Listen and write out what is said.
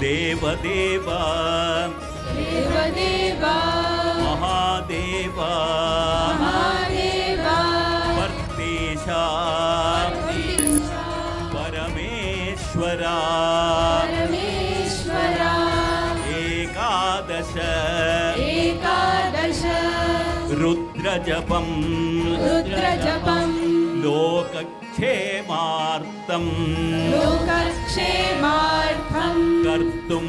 देवदेव देवदेव महादेव महादेव वर्तेशा परमेश्वरा परमेश्वरा एकादश एकादश रुद्रजपं लोकक्षेमार्थं लोकक्षेमार्थं कर्तुं